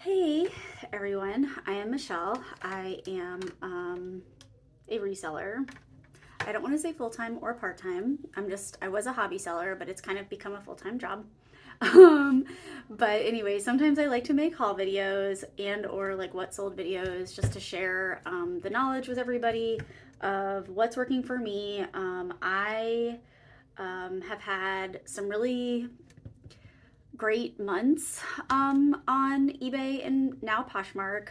Hey everyone, I am Michelle. I am a reseller. I don't want to say full-time or part-time. I was a hobby seller, but it's kind of become a full-time job. Um, but anyway, sometimes I like to make haul videos and or like what sold videos just to share the knowledge with everybody of what's working for me. I have had some really great months on eBay and now Poshmark.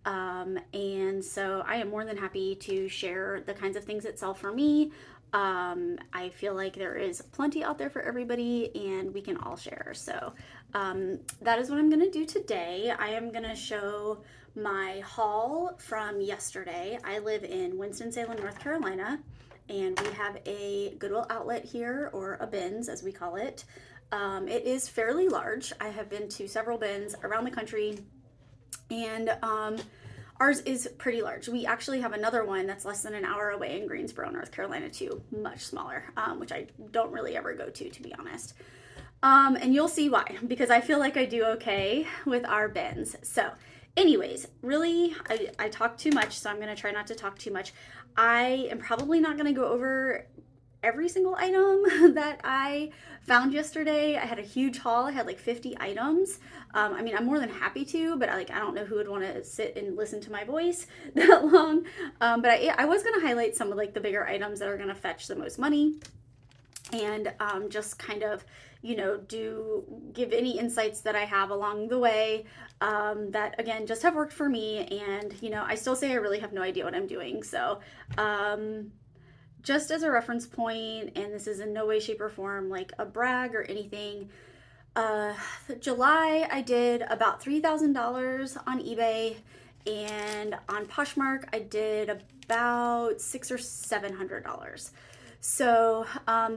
And so I am more than happy to share the kinds of things that sell for me. I feel like there is plenty out there for everybody and we can all share. So that is what I'm going to do today. I am going to show my haul from yesterday. I live in Winston-Salem, North Carolina, and we have a Goodwill outlet here, or a bins as we call it. It is fairly large. I have been to several bins around the country, and ours is pretty large. We actually have another one that's less than an hour away in Greensboro, North Carolina, too, much smaller, which I don't really ever go to be honest. And you'll see why, because I feel like I do okay with our bins. So anyways, really, I talk too much, so I'm going to try not to talk too much. I am probably not going to go over every single item that I found yesterday. I had a huge haul. I had like 50 items. I mean, I'm more than happy to, but I don't know who would want to sit and listen to my voice that long. But I was going to highlight some of like the bigger items that are going to fetch the most money, and just kind of, give any insights that I have along the way that, again, just have worked for me. And, I still say I really have no idea what I'm doing. So, just as a reference point, and this is in no way, shape, or form like a brag or anything, July I did about $3,000 on eBay, and on Poshmark I did about $600 or $700. So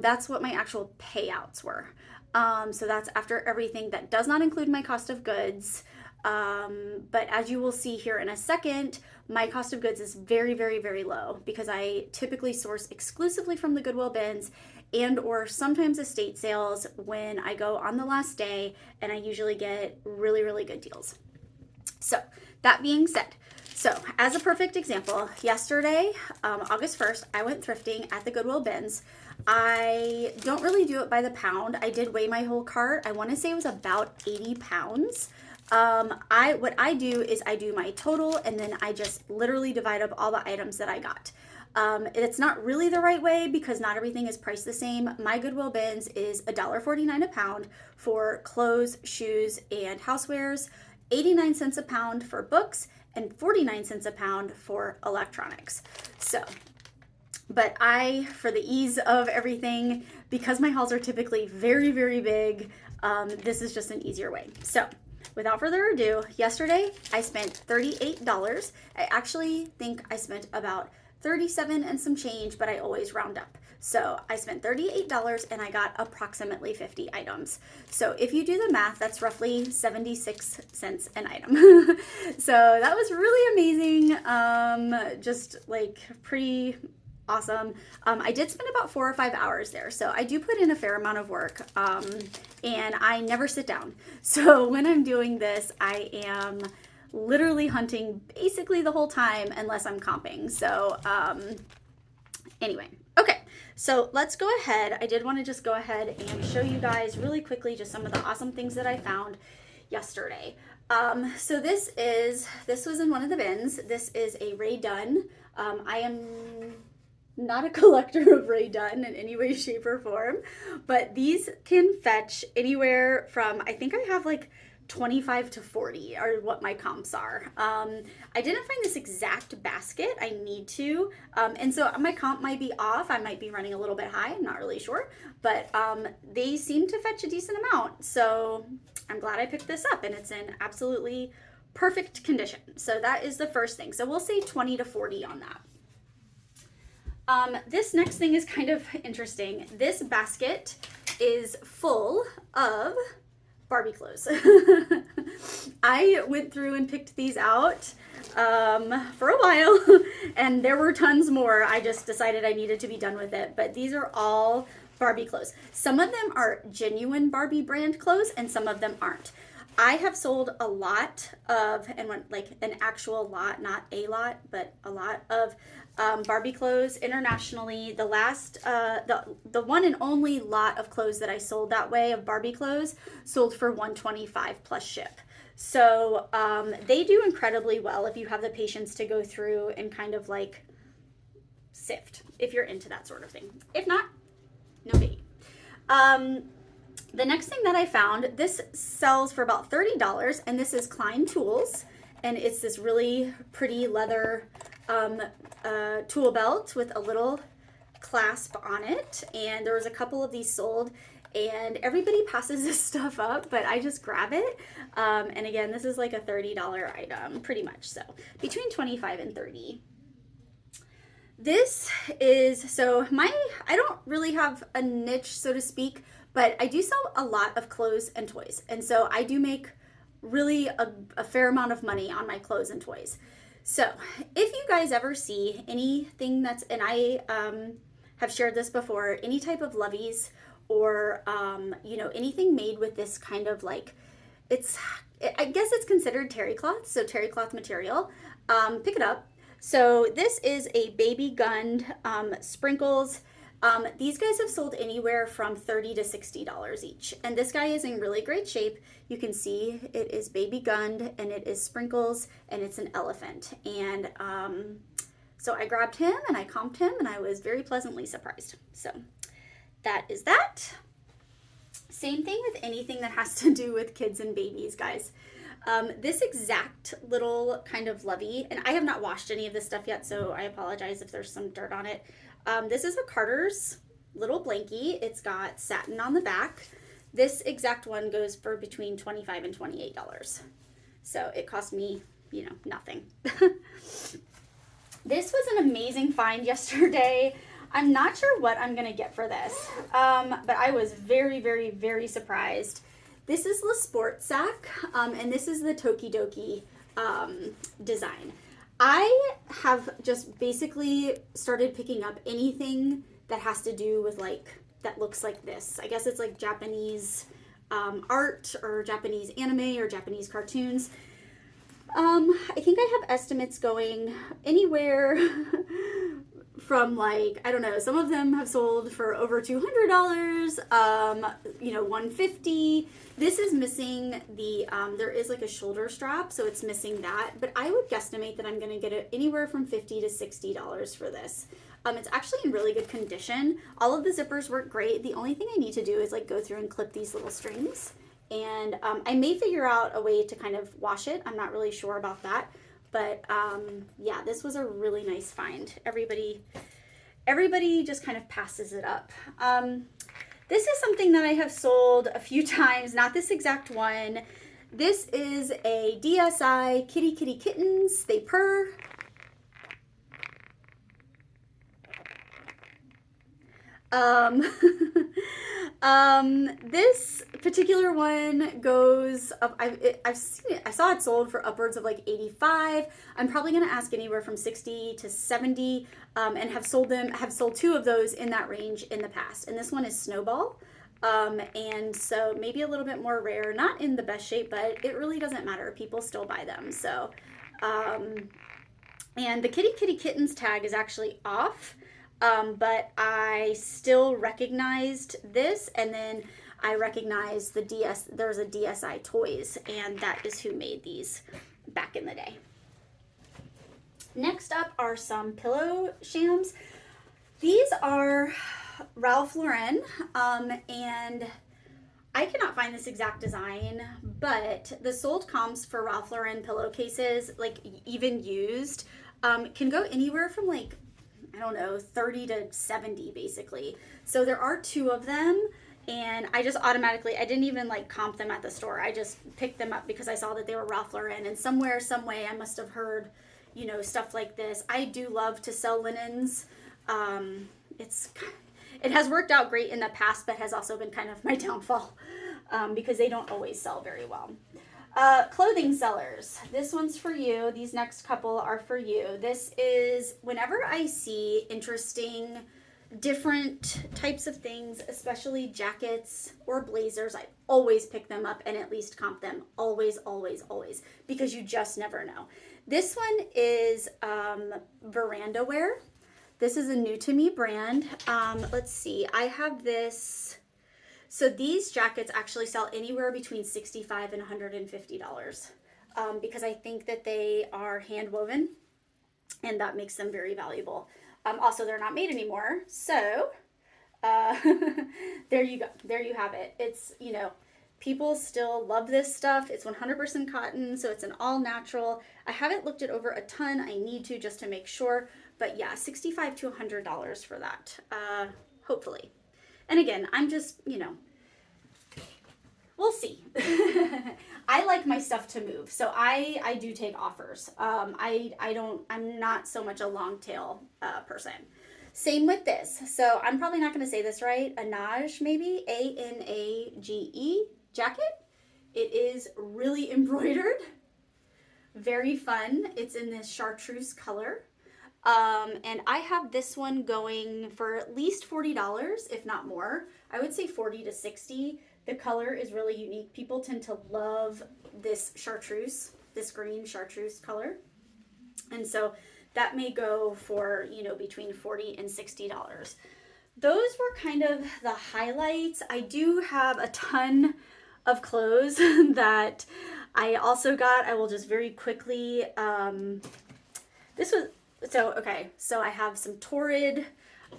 that's what my actual payouts were. So that's after everything. That does not include my cost of goods. But as you will see here in a second, my cost of goods is very, very, very low because I typically source exclusively from the Goodwill bins and or sometimes estate sales when I go on the last day, and I usually get really, really good deals. So that being said, so as a perfect example, yesterday, August 1st, I went thrifting at the Goodwill bins. I don't really do it by the pound. I did weigh my whole cart. I want to say it was about 80 pounds. What I do is I do my total, and then I just literally divide up all the items that I got. It's not really the right way because not everything is priced the same. My Goodwill bins is $1.49 a pound for clothes, shoes, and housewares, 89 cents a pound for books, and 49 cents a pound for electronics. So, but for the ease of everything, because my hauls are typically very, very big, this is just an easier way. So, without further ado, yesterday I spent $38. I actually think I spent about 37 and some change, but I always round up. So I spent $38 and I got approximately 50 items. So if you do the math, that's roughly 76 cents an item. So that was really amazing. Just like pretty awesome. I did spend about 4 or 5 hours there. So I do put in a fair amount of work, and I never sit down. So when I'm doing this, I am literally hunting basically the whole time unless I'm comping. So anyway, okay, so let's go ahead. I did want to just go ahead and show you guys really quickly just some of the awesome things that I found yesterday. So this was in one of the bins. This is a Ray Dunn. I am not a collector of Ray Dunn in any way, shape, or form, but these can fetch anywhere from, I think I have like 25 to 40 are what my comps are. I didn't find this exact basket. I need to. And so my comp might be off. I might be running a little bit high. I'm not really sure. But they seem to fetch a decent amount. So I'm glad I picked this up, and it's in absolutely perfect condition. So that is the first thing. So we'll say 20 to 40 on that. This next thing is kind of interesting. This basket is full of Barbie clothes. I went through and picked these out for a while, and there were tons more. I just decided I needed to be done with it. But these are all Barbie clothes. Some of them are genuine Barbie brand clothes, and some of them aren't. I have sold a lot of, and when, like an actual lot, not a lot, but a lot of Barbie clothes internationally. The last, the one and only lot of clothes that I sold that way of Barbie clothes sold for $125 plus ship. So they do incredibly well if you have the patience to go through and kind of like sift if you're into that sort of thing. If not, no biggie. The next thing that I found, this sells for about $30, and this is Klein Tools, and it's this really pretty leather tool belt with a little clasp on it, and there was a couple of these sold, and everybody passes this stuff up, but I just grab it, and again, this is like a $30 item, pretty much, so between $25 and $30. This is, so I don't really have a niche, so to speak, but I do sell a lot of clothes and toys. And so I do make really a fair amount of money on my clothes and toys. So if you guys ever see anything that's, and I have shared this before, any type of loveys or, anything made with this kind of like, I guess it's considered terry cloth, so terry cloth material, pick it up. So this is a baby gunned sprinkles. These guys have sold anywhere from $30 to $60 each. And this guy is in really great shape. You can see it is baby gunned and it is sprinkles and it's an elephant. And so I grabbed him and I comped him and I was very pleasantly surprised. So that is that. Same thing with anything that has to do with kids and babies, guys. This exact little kind of lovey, and I have not washed any of this stuff yet, so I apologize if there's some dirt on it. This is a Carter's little blankie. It's got satin on the back. This exact one goes for between $25 and $28. So it cost me, nothing. This was an amazing find yesterday. I'm not sure what I'm going to get for this, but I was very, very, very surprised. This is the Sport Sack, and this is the Tokidoki design. I have just basically started picking up anything that has to do with that looks like this. I guess it's like Japanese art or Japanese anime or Japanese cartoons. I think I have estimates going anywhere from I don't know, some of them have sold for over $200, $150. This is missing the, there is like a shoulder strap, so it's missing that, but I would guesstimate that I'm going to get it anywhere from $50 to $60 for this. It's actually in really good condition. All of the zippers work great. The only thing I need to do is go through and clip these little strings, and I may figure out a way to kind of wash it. I'm not really sure about that. But yeah, this was a really nice find. Everybody just kind of passes it up. This is something that I have sold a few times, not this exact one. This is a DSI Kitty Kitty Kittens. They purr. This particular one goes up, I've seen it, I saw it sold for upwards of $85. I'm probably going to ask anywhere from $60 to $70, and have sold two of those in that range in the past. And this one is Snowball. And so maybe a little bit more rare, not in the best shape, but it really doesn't matter. People still buy them. So, and the Kitty Kitty Kittens tag is actually off. But I still recognized this, and then I recognized there's a DSI Toys, and that is who made these back in the day. Next up are some pillow shams. These are Ralph Lauren, and I cannot find this exact design, but the sold comps for Ralph Lauren pillowcases, even used, can go anywhere from I don't know, 30 to 70 basically. So there are two of them, and I just automatically, I didn't even comp them at the store. I just picked them up because I saw that they were Ralph Lauren, and somewhere, some way I must have heard, stuff like this. I do love to sell linens. It has worked out great in the past, but has also been kind of my downfall, because they don't always sell very well. Clothing sellers, this one's for you. These next couple are for you. This is, whenever I see interesting different types of things, especially jackets or blazers. I always pick them up and at least comp them. Always, always, always, because you just never know. This one is veranda wear. This is a new to me brand. Let's see, I have this. So these jackets actually sell anywhere between $65 and $150 because I think that they are hand woven, and that makes them very valuable. Also, they're not made anymore, so there you go. There you have it. It's, you know, people still love this stuff. It's 100% cotton, so it's an all natural. I haven't looked it over a ton. I need to just to make sure, but yeah, $65 to $100 for that, hopefully. And again, I'm just, you know, we'll see. I like my stuff to move, so I do take offers. I'm not so much a long tail person. Same with this. So I'm probably not going to say this right. Anage, maybe, Anage jacket. It is really embroidered. Very fun. It's in this chartreuse color. And I have this one going for at least $40, if not more. I would say 40 to 60. The color is really unique. People tend to love this chartreuse, this green chartreuse color. And so that may go for, you know, between $40 and $60. Those were kind of the highlights. I do have a ton of clothes that I also got. I will just very quickly, so I have some Torrid,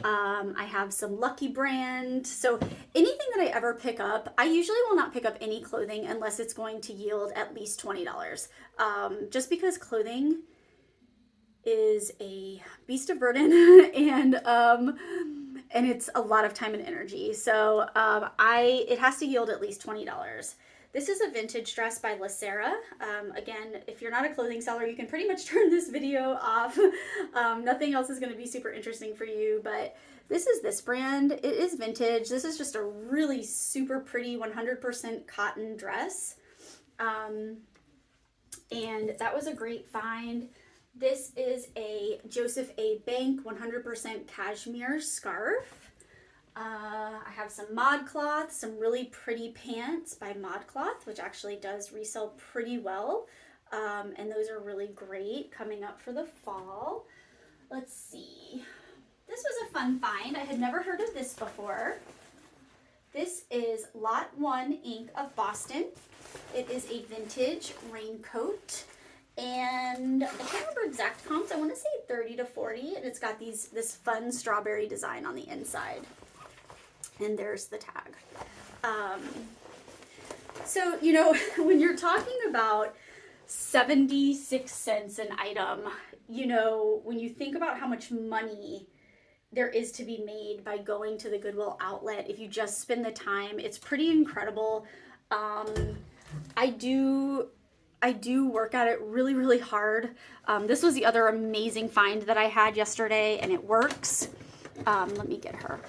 I have some Lucky Brand. So anything that I ever pick up, I usually will not pick up any clothing unless it's going to yield at least $20. Just because clothing is a beast of burden and it's a lot of time and energy. So it has to yield at least $20. This is a vintage dress by Lacera. Again, if you're not a clothing seller, you can pretty much turn this video off. Nothing else is going to be super interesting for you, but this is this brand. It is vintage. This is just a really super pretty 100% cotton dress. And that was a great find. This is a Joseph A. Bank 100% cashmere scarf. I have some ModCloth, some really pretty pants by ModCloth, which actually does resell pretty well. And those are really great coming up for the fall. Let's see. This was a fun find. I had never heard of this before. This is Lot 1 Inc. of Boston. It is a vintage raincoat. And I can't remember exact comps. I want to say 30 to 40. And it's got this fun strawberry design on the inside. And there's the tag. So, you know, when you're talking about 76 cents an item, you know, when you think about how much money there is to be made by going to the Goodwill outlet, if you just spend the time, it's pretty incredible. I do work at it really, really hard. This was the other amazing find that I had yesterday, and it works. Let me get her.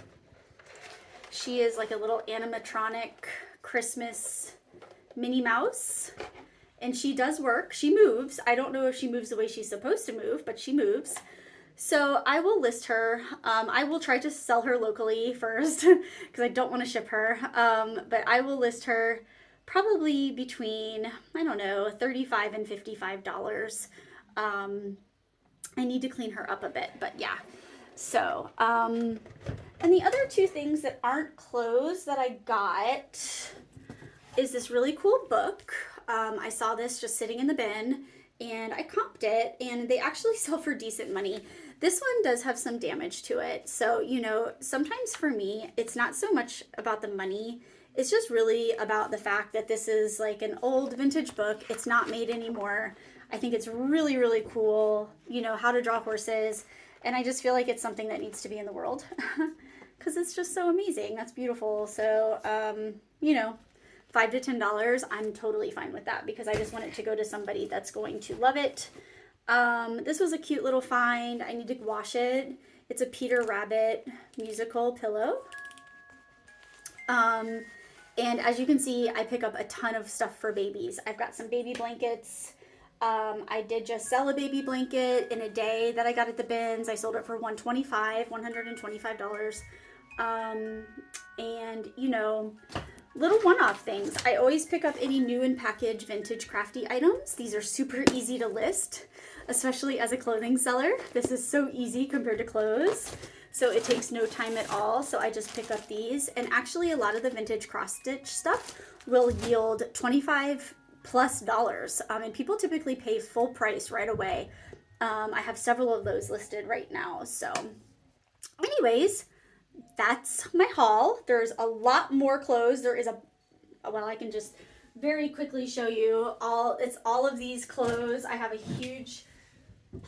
She is like a little animatronic Christmas Minnie Mouse, and she does work. She moves. I don't know if she moves the way she's supposed to move, but she moves. So I will list her. I will try to sell her locally first because I don't want to ship her. But I will list her probably between, I don't know, $35 and $55. I need to clean her up a bit, but yeah. So, and the other two things that aren't clothes that I got is this really cool book. I saw this just sitting in the bin and I comped it, and they actually sell for decent money. This one does have some damage to it. So, you know, sometimes for me, it's not so much about the money. It's just really about the fact that this is like an old vintage book. It's not made anymore. I think it's really, really cool, you know, how to draw horses. And I just feel like it's something that needs to be in the world because it's just so amazing. That's beautiful. So, you know, $5 to $10, I'm totally fine with that because I just want it to go to somebody that's going to love it. This was a cute little find. I need to wash it. It's a Peter Rabbit musical pillow. And as you can see, I pick up a ton of stuff for babies. I've got some baby blankets. I did just sell a baby blanket in a day that I got at the bins. I sold it for $125. And you know, little one-off things. I always pick up any new and packaged vintage crafty items. These are super easy to list, especially as a clothing seller. This is so easy compared to clothes. So it takes no time at all. So I just pick up these. And actually a lot of the vintage cross stitch stuff will yield $25+ and people typically pay full price right away. I have several of those listed right now. So anyways, that's my haul. There's a lot more clothes. There is well, I can just very quickly show you it's all of these clothes. I have a huge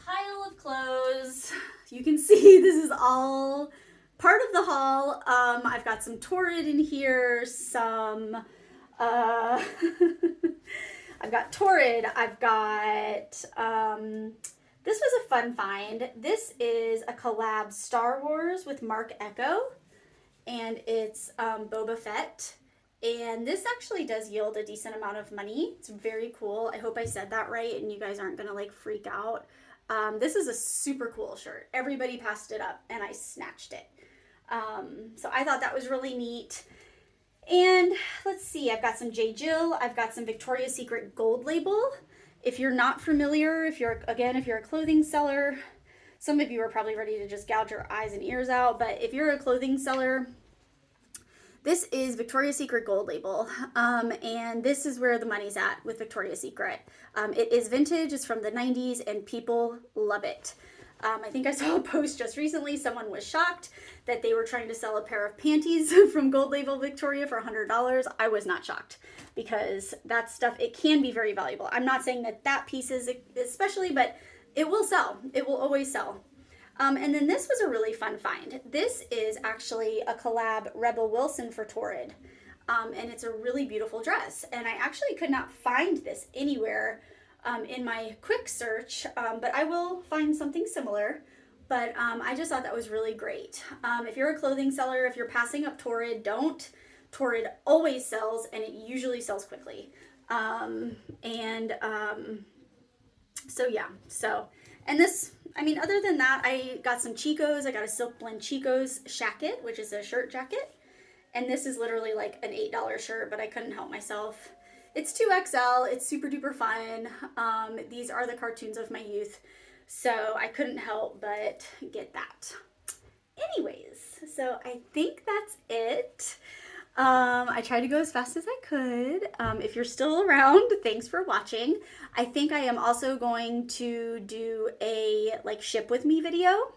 pile of clothes. You can see this is all part of the haul. I've got some Torrid in here, some I've got Torrid, I've got this was a fun find. This is a collab Star Wars with Mark Echo, and it's Boba Fett. And this actually does yield a decent amount of money. It's very cool. I hope I said that right and you guys aren't gonna like freak out. This is a super cool shirt. Everybody passed it up and I snatched it. So I thought that was really neat. And let's see, I've got some J. Jill. I've got some Victoria's Secret Gold Label. If you're not familiar, if you're a clothing seller, some of you are probably ready to just gouge your eyes and ears out, but if you're a clothing seller, this is Victoria's Secret Gold Label, and this is where the money's at with Victoria's Secret. It is vintage, it's from the 90s, and people love it. I think I saw a post just recently, someone was shocked that they were trying to sell a pair of panties from Gold Label Victoria for $100. I was not shocked, because that stuff, it can be very valuable. I'm not saying that piece is especially, but it will sell. It will always sell. And then this was a really fun find. This is actually a collab Rebel Wilson for Torrid. And it's a really beautiful dress. And I actually could not find this anywhere in my quick search, but I will find something similar. But I just thought that was really great. If you're a clothing seller, if you're passing up Torrid, don't. Torrid always sells, and it usually sells quickly. So yeah, and this, I mean, other than that, I got some Chico's. I got a Silk Blend Chico's shacket, which is a shirt jacket. And this is literally like an $8 shirt, but I couldn't help myself. It's 2XL. It's super duper fun. These are the cartoons of my youth, so I couldn't help but get that. Anyways, so I think that's it. I tried to go as fast as I could. If you're still around, thanks for watching. I think I am also going to do a like ship with me video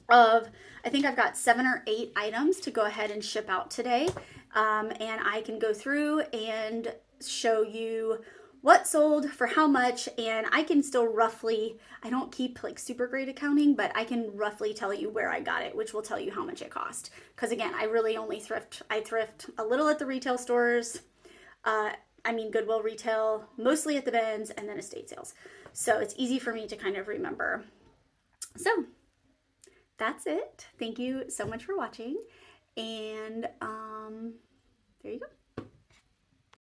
of, I think I've got 7 or 8 items to go ahead and ship out today. And I can go through and show you what sold for how much, and I can still roughly, I don't keep like super great accounting, but I can roughly tell you where I got it, which will tell you how much it cost. Because again, I really only thrift. I thrift a little at the retail stores, Goodwill retail, mostly at the bins, and then estate sales. So it's easy for me to kind of remember. So that's it. Thank you so much for watching, and there you go.